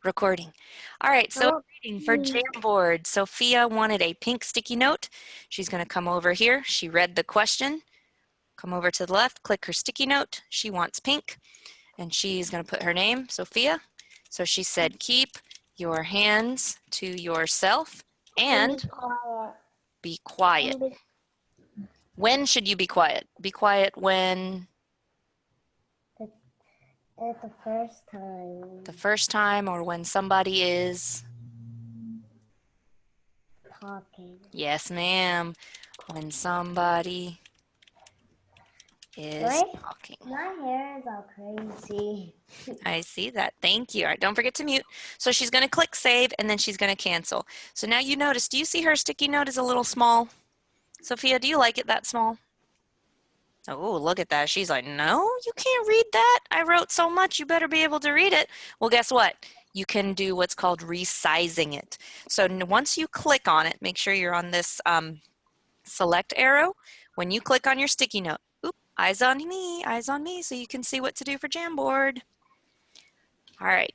Recording. All right, so Oh, reading for Jamboard. Sophia wanted a pink sticky note. She's going to come over here. She read the question. Come over to the left, click her sticky note. She wants pink, and she's going to put her name, Sophia. So she said, keep your hands to yourself and be quiet. When should you be quiet? Be quiet when? At the first time. The first time, or when somebody is Talking. Yes, ma'am. When somebody is talking. My hair is all crazy. I see that. Thank you. All right, don't forget to mute. So she's going to click save and then she's going to cancel. So now you notice, do you see her sticky note is a little small? Sophia, do you like it that small? Oh, look at that. She's like, no, you can't read that. I wrote so much, you better be able to read it. Well, guess what? You can do what's called resizing it. So once you click on it, make sure you're on this select arrow. When you click on your sticky note, eyes on me, so you can see what to do for Jamboard. All right,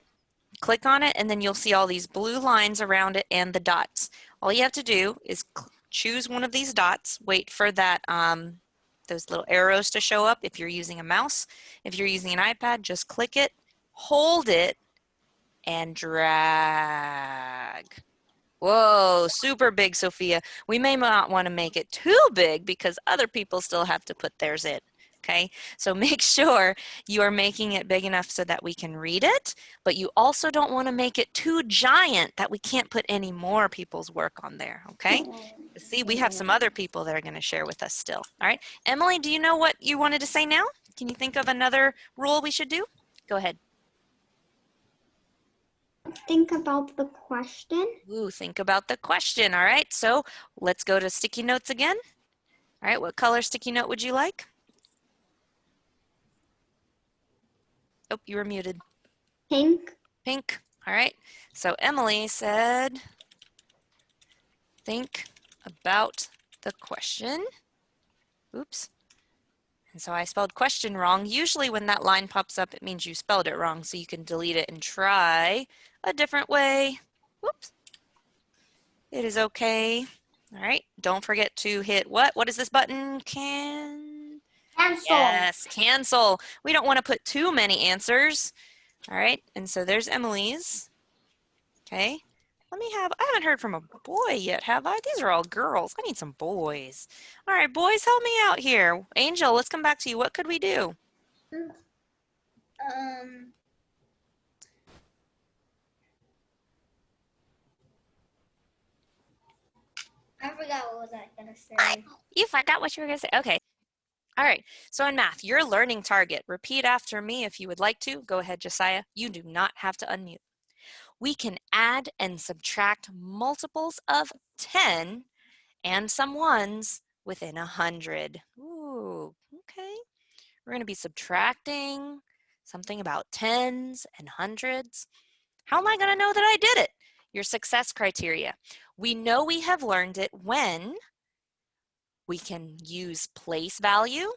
click on it, and then you'll see all these blue lines around it and the dots. All you have to do is choose one of these dots, wait for that those little arrows to show up if you're using a mouse. If you're using an iPad, just click it, hold it, and drag. Whoa, super big, Sophia. We may not want to make it too big because other people still have to put theirs in. Okay, so make sure you are making it big enough so that we can read it, but you also don't want to make it too giant that we can't put any more people's work on there. Okay, see, we have some other people that are going to share with us still. All right, Emily, do you know what you wanted to say now? Can you think of another rule we should do? Go ahead. Think about the question. Ooh, think about the question. All right, so let's go to sticky notes again. All right, what color sticky note would you like? Oh, you were muted. Pink. Pink. All right, so Emily said, think about the question. Oops. And so I spelled question wrong. Usually when that line pops up, it means you spelled it wrong, so you can delete it and try a different way. Whoops. It is okay. All right, don't forget to hit what? What is this button? Cancel. Yes, cancel. We don't want to put too many answers. All right, and so there's Emily's. Okay, I haven't heard from a boy yet, have I? These are all girls. I need some boys. All right, boys, help me out here. Angel, let's come back to you. What could we do? I forgot what was I going to say. You forgot what you were going to say. Okay. All right, so in math, your learning target. Repeat after me if you would like to. Go ahead, Josiah. You do not have to unmute. We can add and subtract multiples of 10 and some ones within 100. Ooh, okay. We're going to be subtracting something about tens and hundreds. How am I going to know that I did it? Your success criteria. We know we have learned it when we can use place value,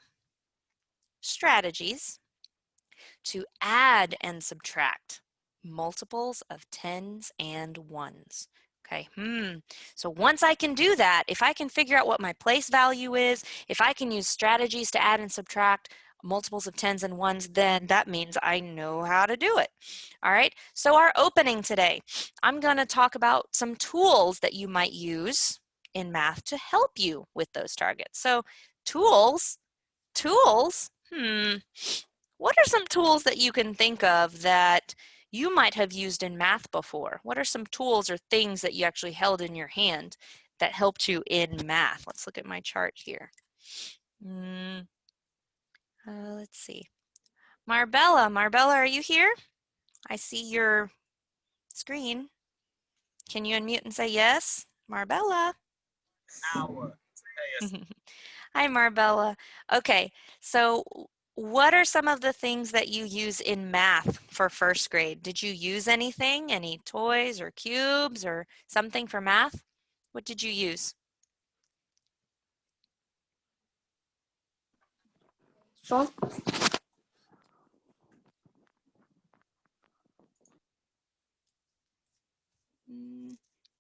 strategies, to add and subtract multiples of tens and ones. Okay, so once I can do that, if I can figure out what my place value is, if I can use strategies to add and subtract multiples of tens and ones, then that means I know how to do it. All right, so our opening today, I'm going to talk about some tools that you might use in math to help you with those targets. So tools, what are some tools that you can think of that you might have used in math before? What are some tools or things that you actually held in your hand that helped you in math? Let's look at my chart here. Let's see. Marbella, are you here? I see your screen. Can you unmute and say yes? Marbella. Hi, Marbella. Okay, so what are some of the things that you use in math for first grade? Did you use anything, any toys or cubes or something for math? What did you use?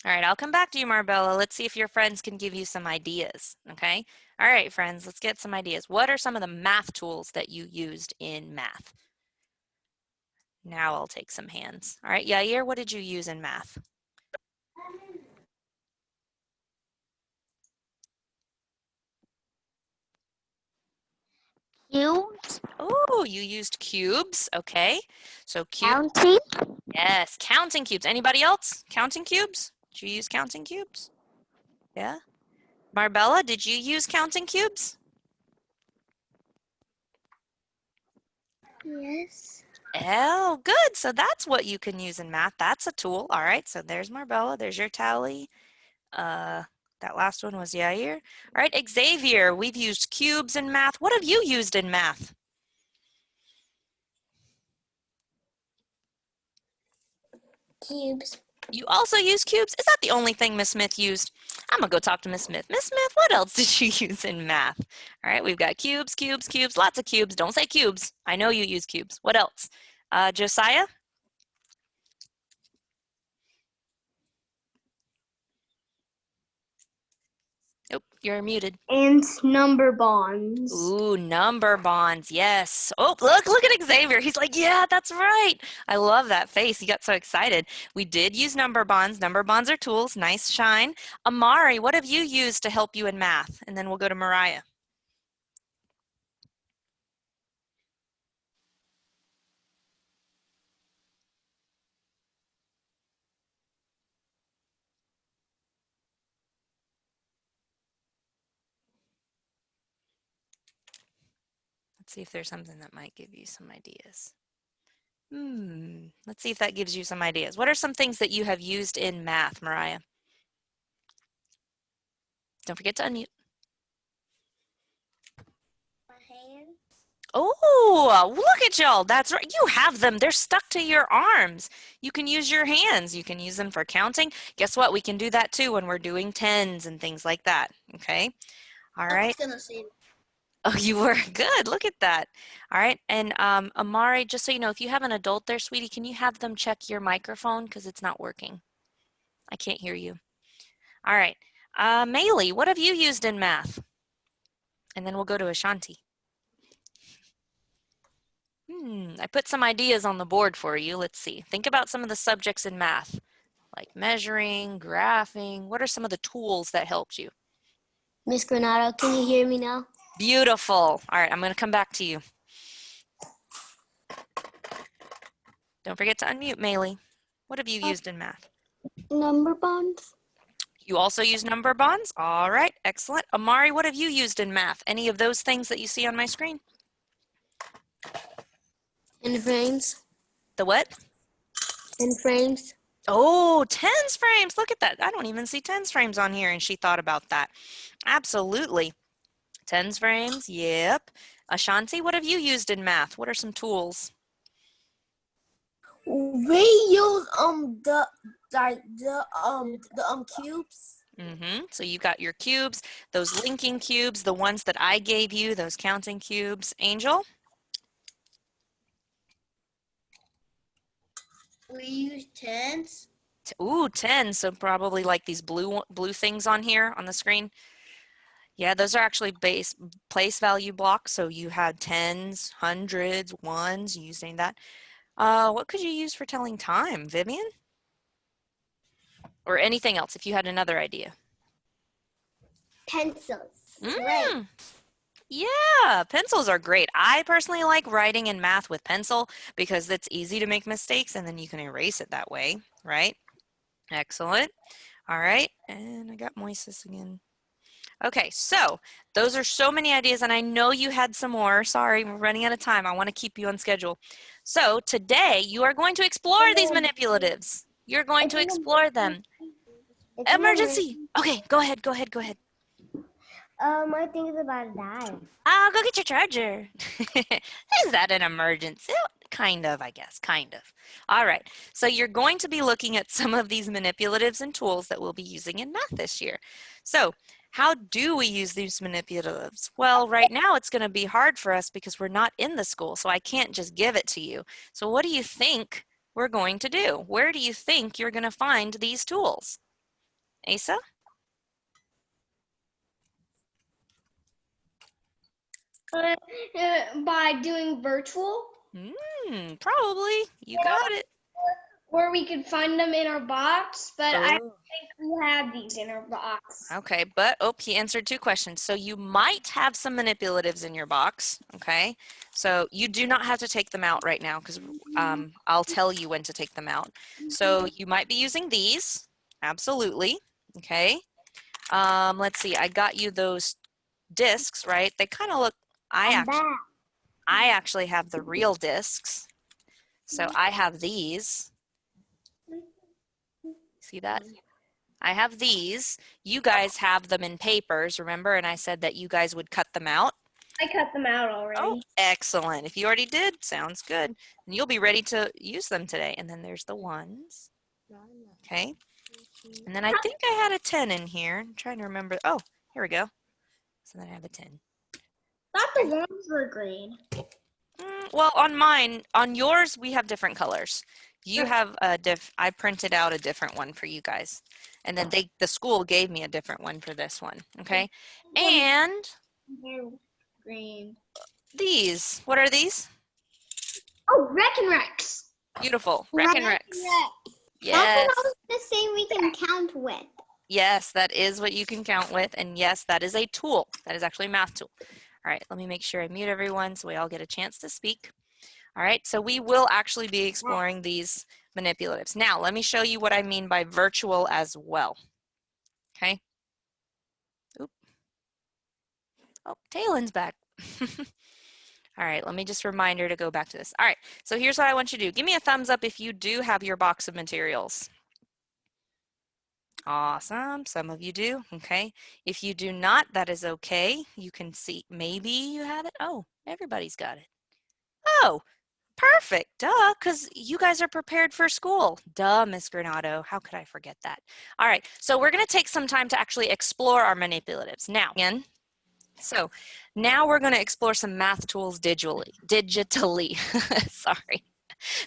All right, I'll come back to you, Marbella. Let's see if your friends can give you some ideas, okay? All right, friends, let's get some ideas. What are some of the math tools that you used in math? Now I'll take some hands. All right, Yair, what did you use in math? Cubes, Oh, you used cubes, okay. So counting, yes, counting cubes. Anybody else? Counting cubes? Did you use counting cubes? Yeah. Marbella, did you use counting cubes? yes. Oh, good. So that's what you can use in math. That's a tool. All right. So there's Marbella. There's your tally. Uh, that last one was Yair. All right, Xavier, we've used cubes in math. What have you used in math? Cubes. You also use cubes? Is that the only thing Miss Smith used? I'm gonna go talk to Miss Smith. Miss Smith, what else did you use in math? All right, we've got cubes, cubes, cubes, lots of cubes. Don't say cubes. I know you use cubes. What else? Josiah? Oh, you're muted. And number bonds. Ooh, number bonds. Yes. Oh, look at Xavier. He's like, yeah, that's right. I love that face. He got so excited. We did use number bonds. Number bonds are tools. Nice shine. Amari, what have you used to help you in math? And then we'll go to Mariah. Let's see if there's something that might give you some ideas. Let's see if that gives you some ideas. What are some things that you have used in math, Mariah? Don't forget to unmute. My hand. Oh, look at y'all. That's right. You have them. They're stuck to your arms. You can use your hands. You can use them for counting. Guess what? We can do that too when we're doing tens and things like that. Okay. All I right. was gonna say. Oh, you were good. Look at that. All right. And Amari, just so you know, if you have an adult there, sweetie, can you have them check your microphone because it's not working? I can't hear you. All right. Maylee, what have you used in math? And then we'll go to Ashanti. I put some ideas on the board for you. Let's see. Think about some of the subjects in math, like measuring, graphing. What are some of the tools that helped you? Miss Granado, can you hear me now? Beautiful. All right, I'm going to come back to you. Don't forget to unmute, Maylee. What have you used in math? Number bonds. You also use number bonds? All right, excellent. Amari, what have you used in math? Any of those things that you see on my screen? And frames. The what? And frames. Oh, tens frames. Look at that. I don't even see tens frames on here, and she thought about that. Absolutely. Tens frames, yep. Ashanti, what have you used in math? What are some tools? We use the cubes. So you've got your cubes, those linking cubes, the ones that I gave you, those counting cubes. Angel? We use tens. Ooh, 10. So probably like these blue things on here on the screen. Yeah, those are actually place value blocks. So you had tens, hundreds, ones, using that. What could you use for telling time, Vivian? Or anything else if you had another idea? Pencils. Mm, yeah, pencils are great. I personally like writing in math with pencil because it's easy to make mistakes and then you can erase it that way, right? Excellent. All right, and I got Moises again. Okay, so those are so many ideas, and I know you had some more. Sorry, we're running out of time. I want to keep you on schedule. So today you are going to explore these manipulatives. You're going to explore them. Emergency. Okay, go ahead, go ahead, go ahead. My thing is about to die. I'll go get your charger. Is that an emergency? Kind of, I guess, kind of. All right, so you're going to be looking at some of these manipulatives and tools that we'll be using in math this year. So how do we use these manipulatives? Well, right now it's going to be hard for us because we're not in the school, so I can't just give it to you. So what do you think we're going to do? Where do you think you're going to find these tools? Asa? By doing virtual, Probably. You got it. where we could find them in our box, but I Oh. think we have these in our box. Okay, but he answered 2 questions. So you might have some manipulatives in your box, okay? So you do not have to take them out right now because I'll tell you when to take them out. So you might be using these, absolutely, okay? Let's see, I got you those discs, right? They kind of look, I actually have the real discs. So I have these. See that? I have these. You guys have them in papers, remember? And I said that you guys would cut them out. I cut them out already. Oh, excellent. If you already did, sounds good. And you'll be ready to use them today. And then there's the ones. Okay. And then I think I had a 10 in here. I'm trying to remember. Oh, here we go. So then I have a 10. Thought the ones were green. Well, on yours, we have different colors. You have I printed out a different one for you guys. And then the school gave me a different one for this one. Okay. And Green. these, what are these? Oh, Wreck and Rex. Beautiful. Wreck and Rex. Yes. That's the same we can count with. Yes, that is what you can count with. And yes, that is a tool. That is actually a math tool. All right, let me make sure I mute everyone so we all get a chance to speak. All right, so we will actually be exploring these manipulatives. Now, let me show you what I mean by virtual as well. Okay. Oop. Oh, Taylor's back. All right, let me just remind her to go back to this. All right, so here's what I want you to do. Give me a thumbs up if you do have your box of materials. Awesome, some of you do, okay. If you do not, that is okay. You can see, maybe you have it. Oh, everybody's got it. Oh, perfect, duh, because you guys are prepared for school. Duh, Miss Granado, how could I forget that? All right, so we're gonna take some time to actually explore our manipulatives. Now, again, so now we're gonna explore some math tools digitally, sorry.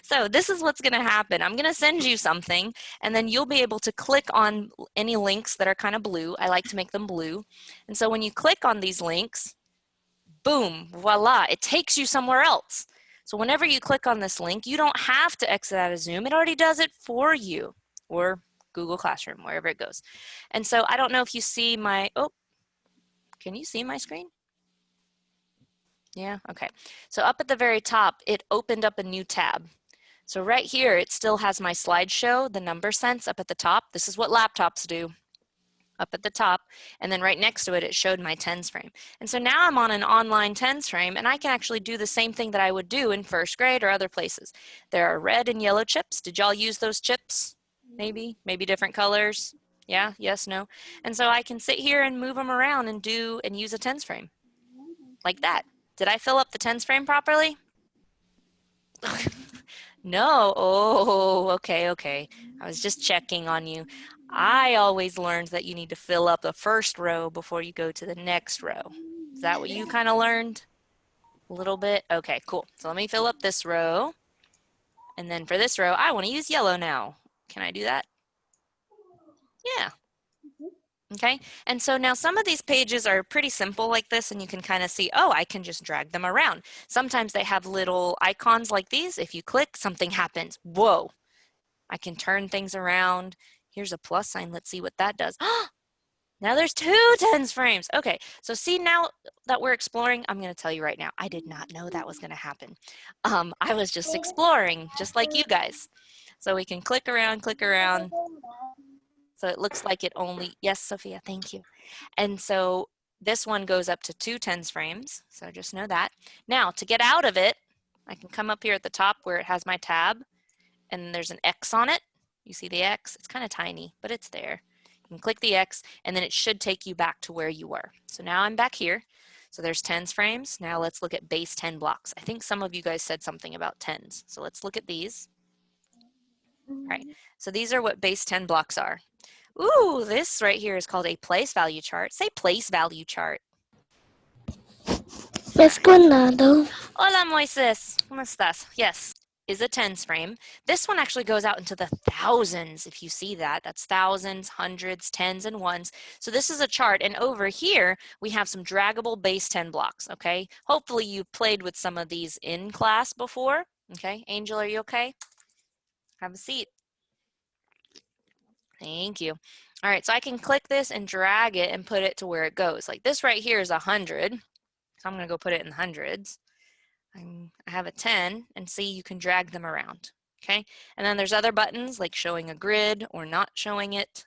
So this is what's going to happen. I'm going to send you something, and then you'll be able to click on any links that are kind of blue. I like to make them blue. And so when you click on these links, boom, voila, it takes you somewhere else. So whenever you click on this link, you don't have to exit out of Zoom. It already does it for you, or Google Classroom, wherever it goes. And so I don't know if you see my, oh, can you see my screen? Yeah, okay. So up at the very top, it opened up a new tab. So right here, it still has my slideshow, the number sense up at the top. This is what laptops do, up at the top. And then right next to it, it showed my tens frame. And so now I'm on an online tens frame, and I can actually do the same thing that I would do in first grade or other places. There are red and yellow chips. Did y'all use those chips? Maybe different colors? Yeah, yes, no. And so I can sit here and move them around and use a tens frame like that. Did I fill up the tens frame properly? No. Oh, okay. I was just checking on you. I always learned that you need to fill up the first row before you go to the next row. Is that what you kind of learned? A little bit? Okay, cool. So let me fill up this row. And then for this row, I want to use yellow now. Can I do that? Yeah. Okay, and so now some of these pages are pretty simple like this, and you can kind of see, oh, I can just drag them around. Sometimes they have little icons like these. If you click, something happens. Whoa, I can turn things around. Here's a plus sign. Let's see what that does. Now there's 2 tens frames. Okay, so see, now that we're exploring, I'm going to tell you right now, I did not know that was going to happen. I was just exploring, just like you guys. So we can click around. So it looks like it only, yes, Sophia, thank you. And so this one goes up to 2 tens frames, so just know that. Now, to get out of it, I can come up here at the top where it has my tab, and there's an X on it. You see the X? It's kind of tiny, but it's there. You can click the X, and then it should take you back to where you were. So now I'm back here. So there's tens frames. Now let's look at base 10 blocks. I think some of you guys said something about tens. So let's look at these. All right, so these are what base 10 blocks are. Ooh, this right here is called a place value chart. Say place value chart. Miss Granado. Hola, Moises. ¿Cómo estás? Yes. is a tens frame. This one actually goes out into the thousands, if you see that. That's thousands, hundreds, tens, and ones. So this is a chart, and over here, we have some draggable base 10 blocks, okay? Hopefully you played with some of these in class before, okay? Angel, are you okay? Have a seat. Thank you. All right, so I can click this and drag it and put it to where it goes. Like this right here is 100, so I'm gonna go put it in hundreds. I have a 10, and see, you can drag them around, okay? And then there's other buttons like showing a grid or not showing it.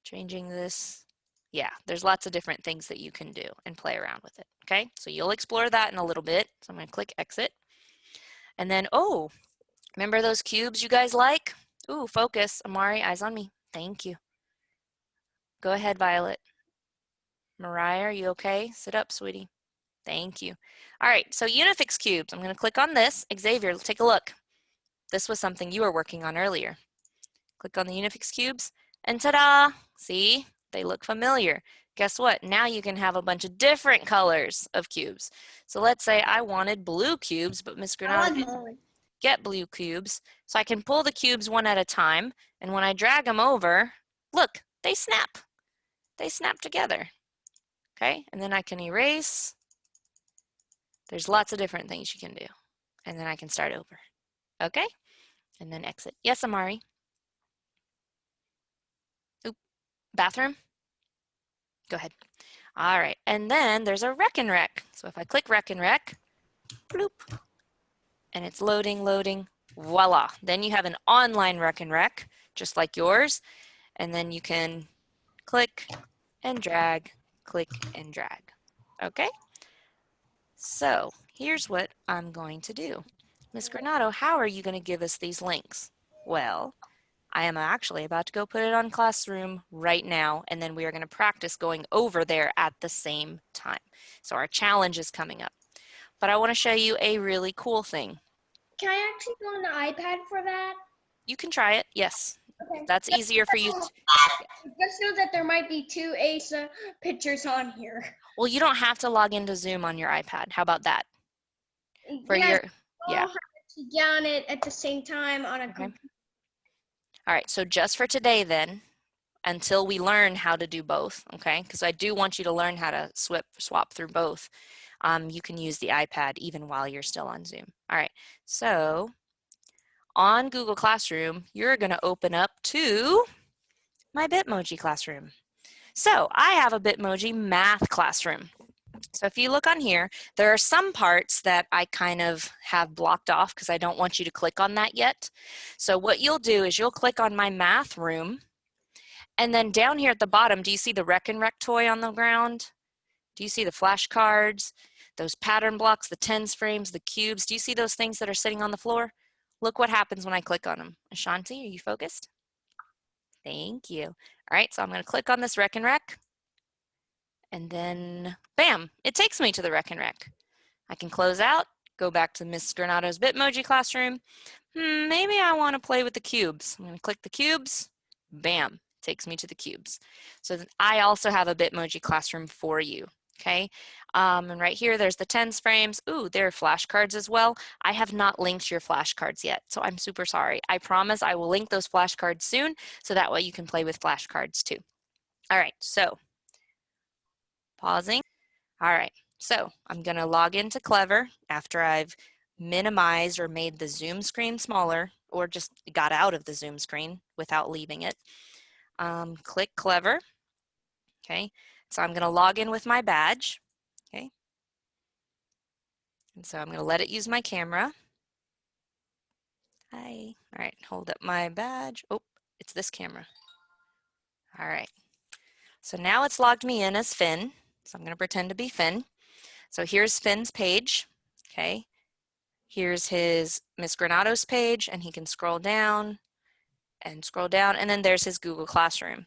Changing this. Yeah, there's lots of different things that you can do and play around with it, okay? So you'll explore that in a little bit. So I'm gonna click exit. And then, oh, remember those cubes you guys like? Ooh, focus, Amari, eyes on me. Thank you. Go ahead, Violet. Mariah, are you okay? Sit up, sweetie. Thank you. All right, so Unifix cubes. I'm going to click on this. Xavier, take a look. This was something you were working on earlier. Click on the Unifix cubes, and ta-da! See, they look familiar. Guess what? Now you can have a bunch of different colors of cubes. So let's say I wanted blue cubes, but Miss I Granado want didn't more. get blue cubes. So I can pull the cubes one at a time, and when I drag them over, look, they snap. They snap together. Okay, and then I can erase. There's lots of different things you can do. And then I can start over. Okay? And then exit. Yes, Amari? Oop. Bathroom? Go ahead. All right. And then there's a Rec and Rec. So if I click Rec and Rec, bloop, and it's loading, loading, voila. Then you have an online Rec and Rec, just like yours. And then you can click and drag, click and drag. Okay? So here's what I'm going to do. Ms. Granado, how are you going to give us these links? Well, I am actually about to go put it on Classroom right now, and then we are going to practice going over there at the same time. So our challenge is coming up. But I want to show you a really cool thing. Can I actually go on the iPad for that? You can try it, yes. Okay. That's easier for you. Just know that there might be two Asa pictures on here. Well, you don't have to log into Zoom on your iPad. How about that? For Yes, your, yeah. I'll have to get on it at the same time on a Okay. computer. All right, so just for today then, until we learn how to do both, okay? Because I do want you to learn how to swap through both. You can use the iPad even while you're still on Zoom. All right, so on Google Classroom, you're going to open up to my Bitmoji Classroom. So I have a Bitmoji math classroom. So if you look on here, there are some parts that I kind of have blocked off because I don't want you to click on that yet. So what you'll do is you'll click on my math room, and then down here at the bottom, do you see the Rec and Rec toy on the ground? Do you see the flashcards, those pattern blocks, the tens frames, the cubes? Do you see those things that are sitting on the floor? Look what happens when I click on them. Ashanti, are you focused? Thank you. All right, so I'm going to click on this Rec and Rec, and then bam, it takes me to the Rec and Rec. I can close out, go back to Miss Granado's Bitmoji classroom. Maybe I want to play with the cubes. I'm going to click the cubes, bam, takes me to the cubes. So I also have a Bitmoji classroom for you. Okay, and right here, there's the tens frames. Ooh, there are flashcards as well. I have not linked your flashcards yet, so I'm super sorry. I promise I will link those flashcards soon, so that way you can play with flashcards too. All right, so pausing. All right, so I'm gonna log into Clever after I've minimized or made the Zoom screen smaller, or just got out of the Zoom screen without leaving it. Click Clever. Okay, so I'm going to log in with my badge. Okay, and so I'm going to let it use my camera. Hi. All right, hold up my badge. Oh, it's this camera. All right, so now it's logged me in as Finn. So I'm going to pretend to be Finn. So here's Finn's page. Okay, here's his Miss Granado's page, and he can scroll down, and then there's his Google Classroom.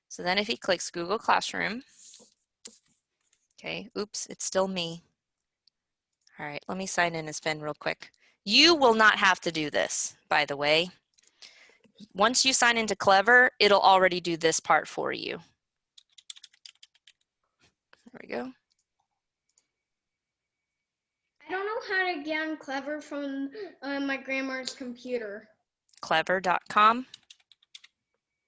So then if he clicks Google Classroom, okay, oops, it's still me. All right, let me sign in as Finn real quick. You will not have to do this, by the way. Once you sign into Clever, it'll already do this part for you. There we go. I I don't know how to get on Clever from my grandma's computer. Clever.com.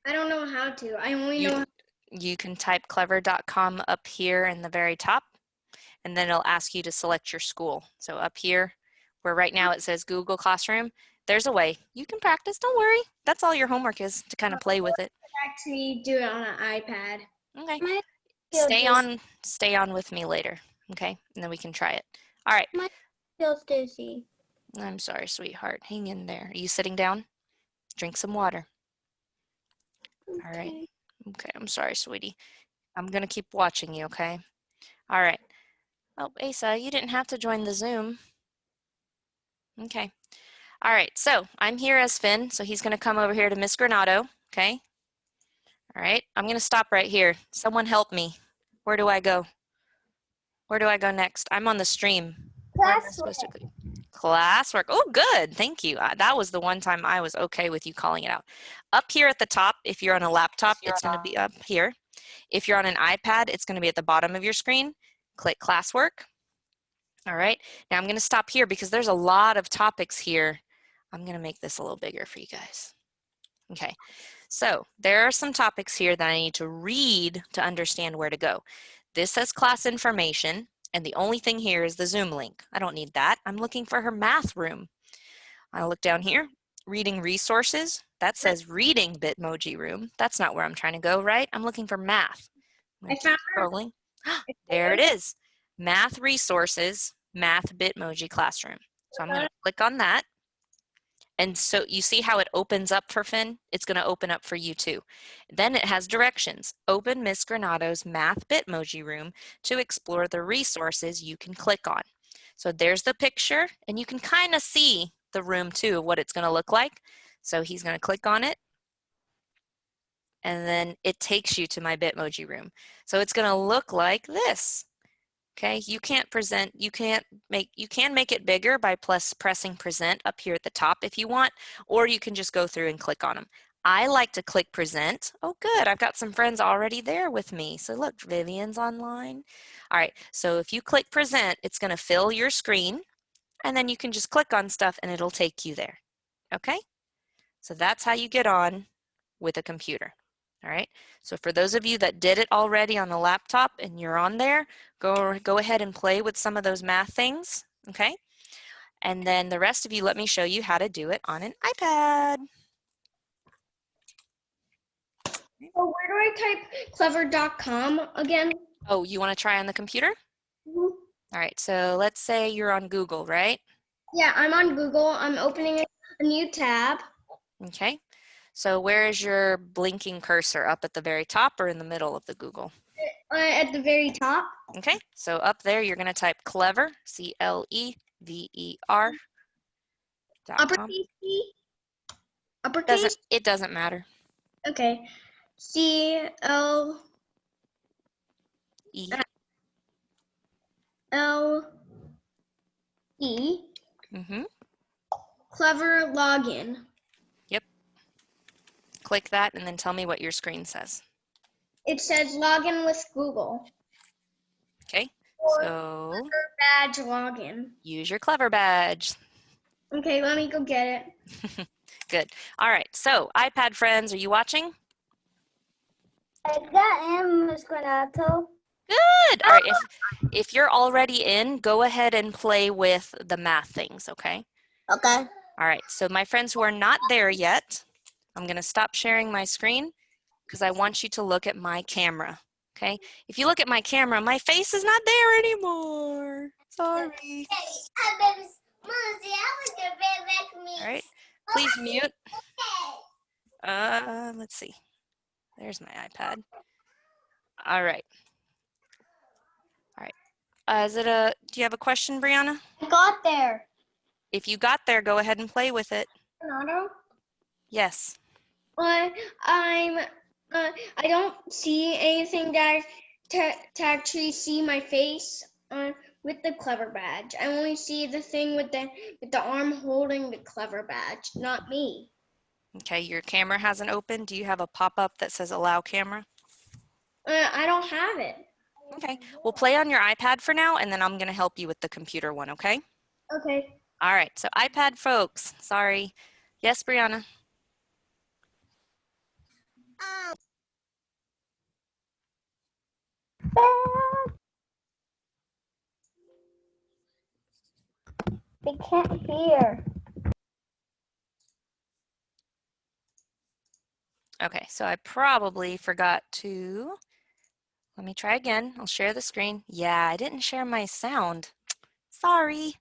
I don't know how to. I only know. You can type clever.com up here in the very top, and then it'll ask you to select your school. So up here, where right now it says Google Classroom, there's a way. You can practice, don't worry. That's all your homework is, to kind of play with it. Actually do it on an iPad. Okay. My Stay on with me later, okay? And then we can try it. All right. feels dizzy. I'm sorry, sweetheart. Hang in there. Are you sitting down? Drink some water. All right. Okay, I'm sorry, sweetie. I'm going to keep watching you, okay? All right. Oh, Asa, you didn't have to join the Zoom. Okay. All right, so I'm here as Finn, so he's going to come over here to Miss Granado, okay? All right, I'm going to stop right here. Someone help me. Where do I go? Where do I go next? I'm on the stream. Where am I supposed to go? Classwork. Oh, good. Thank you. That was the one time I was okay with you calling it out. Up here at the top, if you're on a laptop, it's going to be up here. If you're on an iPad, it's going to be at the bottom of your screen. Click classwork. All right. Now I'm going to stop here because there's a lot of topics here. I'm going to make this a little bigger for you guys. Okay. So there are some topics here that I need to read to understand where to go. This says class information. And the only thing here is the Zoom link. I don't need that. I'm looking for her math room. I'll look down here, reading resources. That says reading Bitmoji room. That's not where I'm trying to go, right? I'm looking for math. I found her. Scrolling. There it is. Math resources, math Bitmoji classroom. So I'm going to click on that. And so you see how it opens up for Finn? It's going to open up for you too. Then it has directions. Open Miss Granado's Math Bitmoji room to explore the resources you can click on. So there's the picture, and you can kind of see the room too, what it's going to look like. So he's going to click on it, and then it takes you to my Bitmoji room. So it's going to look like this. Okay, you can make it bigger by pressing present up here at the top if you want, or you can just go through and click on them. I like to click present. Oh, good, I've got some friends already there with me. So look, Vivian's online. All right, so if you click present, it's gonna fill your screen, and then you can just click on stuff and it'll take you there, okay? So that's how you get on with a computer. All right, so for those of you that did it already on a laptop and you're on there, go ahead and play with some of those math things, okay? And then the rest of you, let me show you how to do it on an iPad. Oh, where do I type clever.com again? Oh, you want to try on the computer? Mhm. All right, so let's say you're on Google, right? Yeah, I'm on Google. I'm opening a new tab. Okay, so where is your blinking cursor? Up at the very top or in the middle of the Google? At the very top. Okay, so up there you're going to type clever, CLEVER. Uppercase C? Uppercase? It doesn't matter. Okay. CLEL E. Mm-hmm. Clever login. Yep. Click that and then tell me what your screen says. It says login with Google. Okay, Or so badge login. use your Clever badge. Okay, let me go get it. Good. All right, so iPad friends, are you watching? I got Miss Granato. Good. All right, if you're already in, go ahead and play with the math things, okay? Okay. All right, so my friends who are not there yet, I'm going to stop sharing my screen because I want you to look at my camera, okay? If you look at my camera, my face is not there anymore. Sorry. All right, please mute. Let's see. There's my iPad. All right. All right. Do you have a question, Brianna? I got there. If you got there, go ahead and play with it. Renato? Yes. I don't see anything that to actually see my face with the Clever badge. I only see the thing with the arm holding the Clever badge, not me. Okay, your camera hasn't opened. Do you have a pop-up that says allow camera? I don't have it. Okay, we'll play on your iPad for now, and then I'm going to help you with the computer one, okay? Okay. All right, so iPad folks, sorry. Yes, Brianna? They can't hear. Okay, so I probably forgot to, let me try again. I'll share the screen. Yeah, I didn't share my sound. Sorry.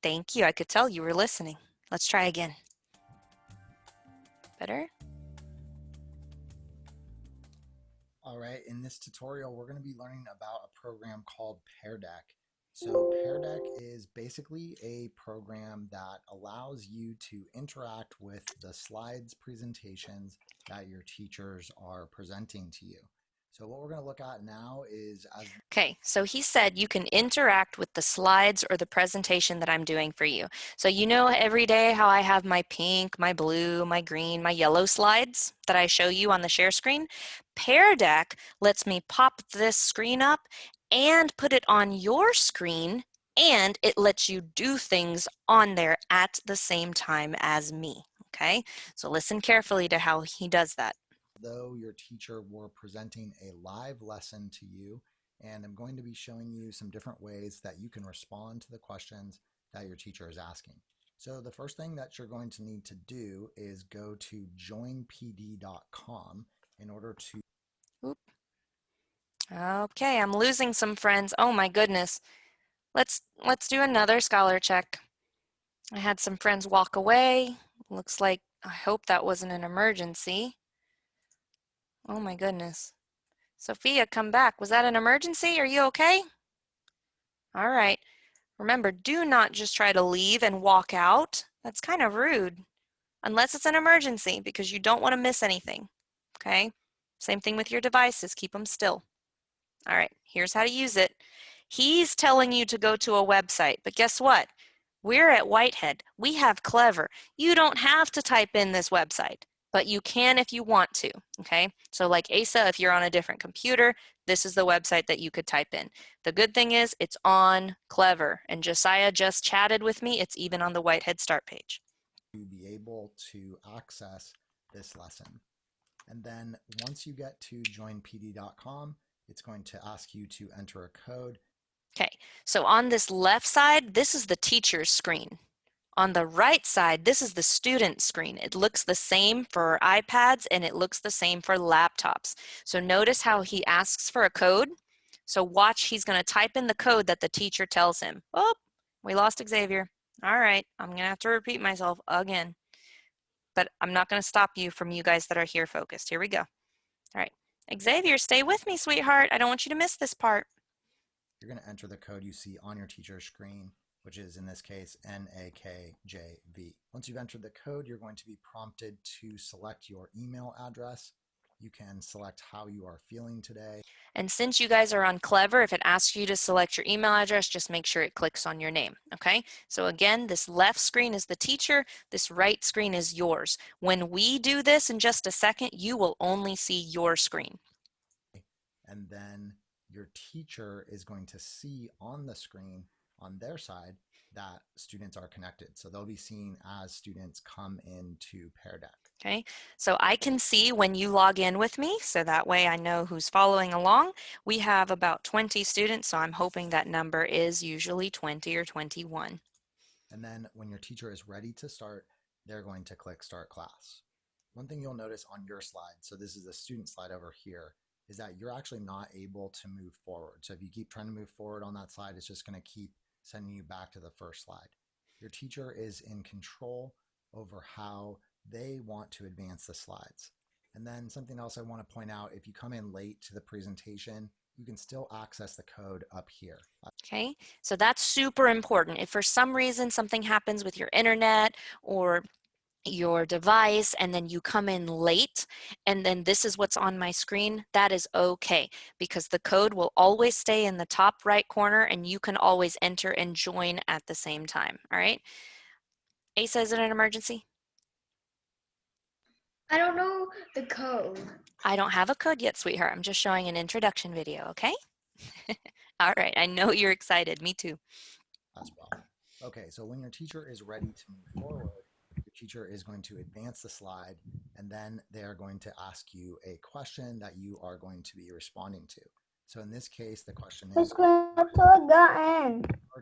Thank you, I could tell you were listening. Let's try again. Better? All right, in this tutorial, we're going to be learning about a program called Pear Deck. So Pear Deck is basically a program that allows you to interact with the slides presentations that your teachers are presenting to you. So what we're going to look at now is Okay, so he said you can interact with the slides or the presentation that I'm doing for you. So you know every day how I have my pink, my blue, my green, my yellow slides that I show you on the share screen? Pear Deck lets me pop this screen up and put it on your screen, and it lets you do things on there at the same time as me. Okay, so listen carefully to how he does that. though your teacher were presenting a live lesson to you, and I'm going to be showing you some different ways that you can respond to the questions that your teacher is asking. So the first thing that you're going to need to do is go to joinpd.com in order to Oop. Okay, I'm losing some friends. Oh my goodness. Let's do another scholar check. I had some friends walk away. Looks like, I hope that wasn't an emergency. Oh my goodness. Sophia, come back. Was that an emergency? Are you okay? All right. Remember, do not just try to leave and walk out. That's kind of rude. Unless it's an emergency, because you don't want to miss anything. Okay? Same thing with your devices. Keep them still. All right, here's how to use it. He's telling you to go to a website, but guess what? We're at Whitehead. We have Clever. You don't have to type in this website, but you can if you want to, okay? So like Asa, if you're on a different computer, this is the website that you could type in. The good thing is it's on Clever, and Josiah just chatted with me. It's even on the Whitehead start page. be able to access this lesson. And then once you get to joinpd.com, it's going to ask you to enter a code. Okay, so on this left side, this is the teacher's screen. On the right side, this is the student screen. It looks the same for iPads and it looks the same for laptops. So notice how he asks for a code. So watch, he's going to type in the code that the teacher tells him. Oh, we lost Xavier. All right, I'm going to have to repeat myself again. But I'm not going to stop you from you guys that are here focused. Here we go. All right, Xavier, stay with me, sweetheart. I don't want you to miss this part. You're going to enter the code you see on your teacher's screen, which is in this case NAKJV. Once you've entered the code, you're going to be prompted to select your email address. You can select how you are feeling today. And since you guys are on Clever, if it asks you to select your email address, just make sure it clicks on your name, okay? So again, this left screen is the teacher, this right screen is yours. When we do this in just a second, you will only see your screen. And then your teacher is going to see on the screen on their side that students are connected. So they'll be seen as students come into Pear Deck. Okay, so I can see when you log in with me, so that way I know who's following along. We have about 20 students, so I'm hoping that number is usually 20 or 21. And then when your teacher is ready to start, they're going to click Start Class. One thing you'll notice on your slide, so this is the student slide over here, is that you're actually not able to move forward. So if you keep trying to move forward on that slide, it's just going to keep sending you back to the first slide. Your teacher is in control over how they want to advance the slides. And then something else I want to point out, if you come in late to the presentation, you can still access the code up here. Okay, so that's super important. If for some reason something happens with your internet or your device and then you come in late and then this is what's on my screen, that is okay because the code will always stay in the top right corner and you can always enter and join at the same time. All right. Asa, is it an emergency? I don't know the code. I don't have a code yet, sweetheart. I'm just showing an introduction video, okay? All right, I know you're excited. Me too. as well. Okay, so when your teacher is ready to move forward, your teacher is going to advance the slide, and then they're going to ask you a question that you are going to be responding to. So in this case, the question is, or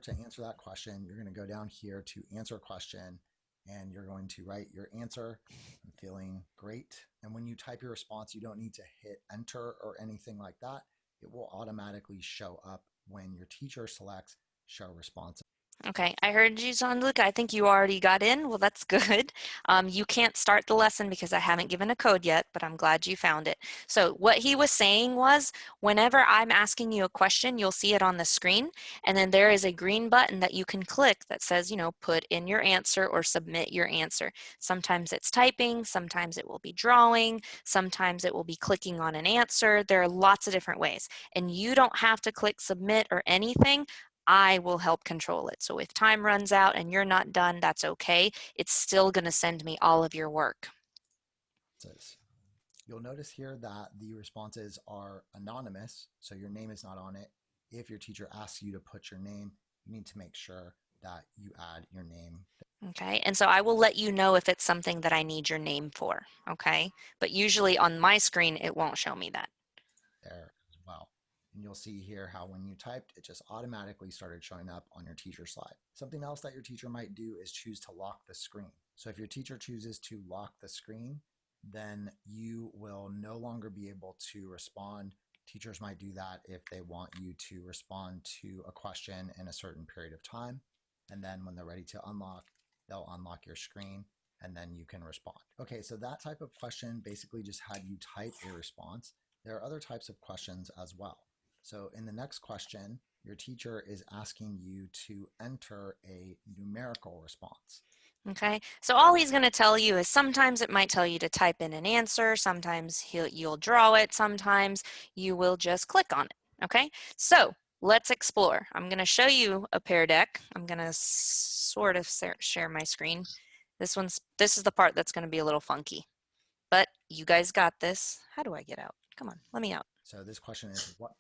to answer that question, you're going to go down here to answer question, and you're going to write your answer. I'm feeling great. And when you type your response, you don't need to hit enter or anything like that. It will automatically show up when your teacher selects show response. Okay, I heard you, Jean-Luc. I think you already got in. Well, that's good. You can't start the lesson because I haven't given a code yet, but I'm glad you found it. So what he was saying was, whenever I'm asking you a question, you'll see it on the screen, and then there is a green button that you can click that says, you know, put in your answer or submit your answer. Sometimes it's typing, sometimes it will be drawing, sometimes it will be clicking on an answer. There are lots of different ways, and you don't have to click submit or anything. I will help control it. So if time runs out and you're not done, that's okay. It's still going to send me all of your work. You'll notice here that the responses are anonymous, so your name is not on it. If your teacher asks you to put your name, you need to make sure that you add your name. Okay, and so I will let you know if it's something that I need your name for, okay? But usually on my screen, it won't show me that. There as well. And you'll see here how when you typed, it just automatically started showing up on your teacher slide. Something else that your teacher might do is choose to lock the screen. So if your teacher chooses to lock the screen, then you will no longer be able to respond. Teachers might do that if they want you to respond to a question in a certain period of time. And then when they're ready to unlock, they'll unlock your screen and then you can respond. Okay, so that type of question basically just had you type a response. There are other types of questions as well. So in the next question, your teacher is asking you to enter a numerical response. Okay, so all he's going to tell you is sometimes it might tell you to type in an answer, sometimes you'll draw it, sometimes you will just click on it. Okay, so let's explore. I'm going to show you a Pear Deck. I'm going to sort of share my screen. This is the part that's going to be a little funky, but you guys got this. How do I get out? Come on, let me out. So this question is what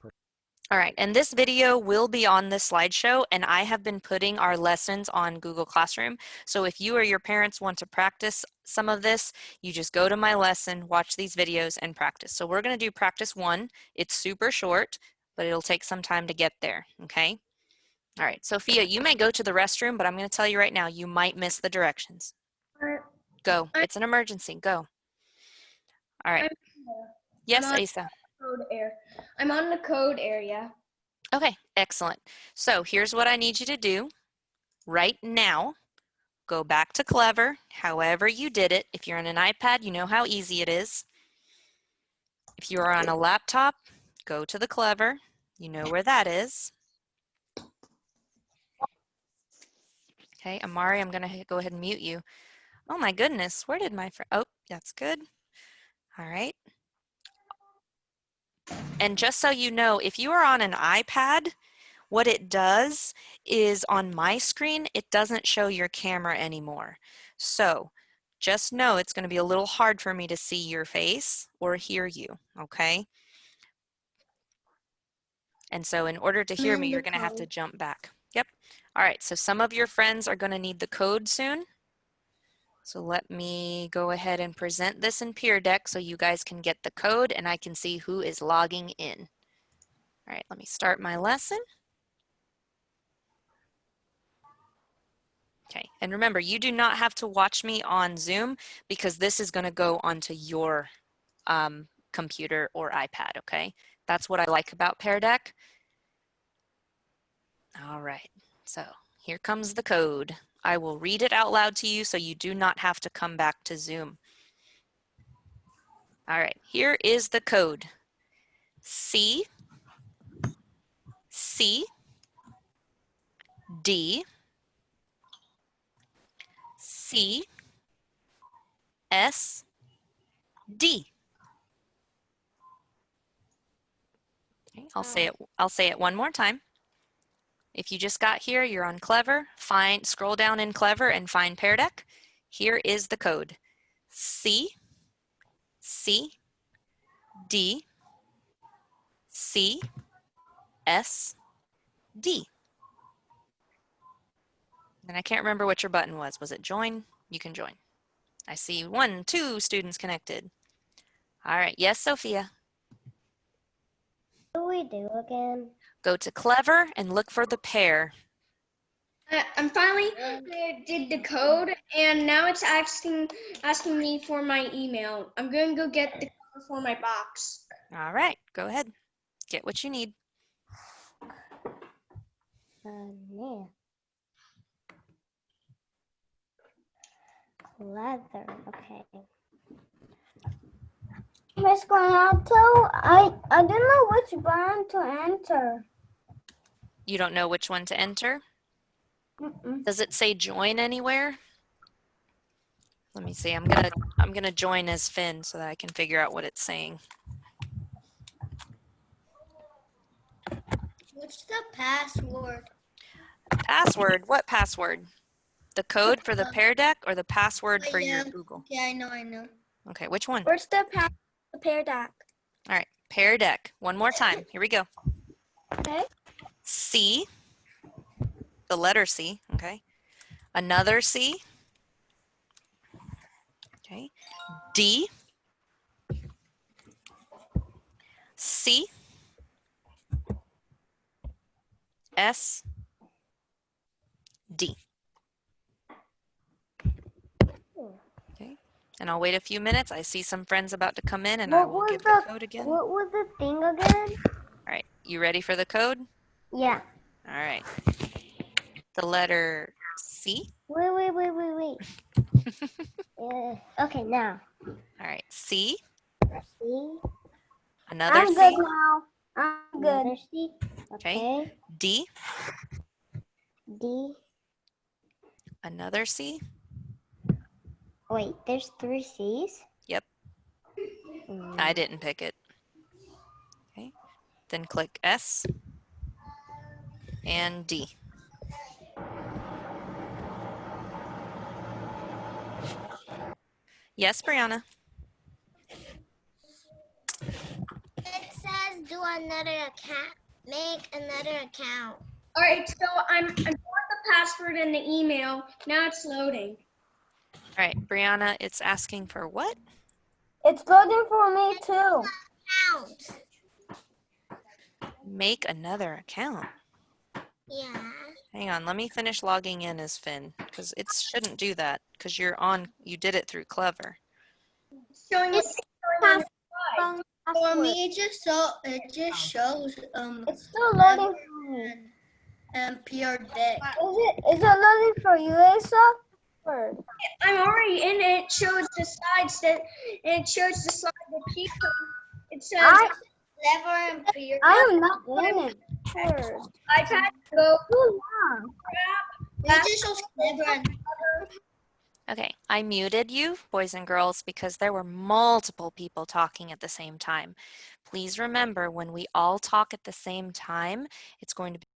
All right, and this video will be on this slideshow, and I have been putting our lessons on Google Classroom. So if you or your parents want to practice some of this, you just go to my lesson, watch these videos, and practice. So we're going to do practice 1. It's super short, but it'll take some time to get there, okay? All right, Sophia, you may go to the restroom, but I'm going to tell you right now, you might miss the directions. Go. It's an emergency. Go. All right. Yes, Asa. I'm on the code area. Okay, excellent. So here's what I need you to do right now. Go back to Clever, however you did it. If you're on an iPad, you know how easy it is. If you're on a laptop, go to the Clever. You know where that is. Okay, Amari, I'm going to go ahead and mute you. Oh my goodness, where did my friend? Oh, that's good. All right. And just so you know, if you are on an iPad, what it does is on my screen, it doesn't show your camera anymore. So just know it's going to be a little hard for me to see your face or hear you, okay? And so in order to hear me, you're going to have to jump back. Yep. All right, so some of your friends are going to need the code soon. So let me go ahead and present this in Peer Deck so you guys can get the code and I can see who is logging in. All right, let me start my lesson. Okay, and remember, you do not have to watch me on Zoom because this is going to go onto your computer or iPad, okay? That's what I like about Pear Deck. All right, so here comes the code. I will read it out loud to you so you do not have to come back to Zoom. All right, here is the code. C, C, D, C, S, D. Okay, I'll say it one more time. If you just got here, you're on Clever, scroll down in Clever and find Pear Deck. Here is the code. C, C, D, C, S, D. And I can't remember what your button was. Was it join? You can join. I see 1, 2 students connected. All right. Yes, Sophia. What do we do again? Go to Clever and look for the pair. I'm finally I did the code, and now it's asking me for my email. I'm going to go get the cover for my box. All right. Go ahead. Get what you need. Yeah. Leather. Okay. Miss Granato, I don't know which button to enter. You don't know which one to enter? Mm-mm. Does it say join anywhere? Let me see. I'm gonna join as Finn so that I can figure out what it's saying. What's the password? Password? What password? The code for the Pear Deck or the password for your Yeah. Google? Yeah, I know. Okay, which one? Where's the Pear Deck? All right, Pear Deck. One more time. Here we go. Okay. C, the letter C, okay. Another C. Okay. D. C. S. D. Okay. And I'll wait a few minutes. I see some friends about to come in and I will give the code again. All What was the thing again? right, you ready for the code? Yeah. All right. The letter C. Wait. Okay, now. All right, C. C. Another I'm C. good now. I'm good. Another C. Okay. Okay. D. D. Another C. Wait, there's 3 C's? Yep. I didn't pick it. Okay. Then click S and D. Yes, Brianna. It says do another account. Make another account. All right, so I got the password in the email. Now it's loading. All right, Brianna, it's asking for what? It's loading for me too. Count. Make another account. Yeah. Hang on, let me finish logging in as Finn because it shouldn't do that because you did it through Clever. Showing It's on For me, it just shows It's still loading for me. and Pear Deck. Is it loading for you, Asa? I'm already in it. It shows the slides of people. It says Clever and Pear. I am not in it. iPad Go Too long. It just shows Clever and Okay, I muted you, boys and girls, because there were multiple people talking at the same time. Please remember, when we all talk at the same time, it's going to be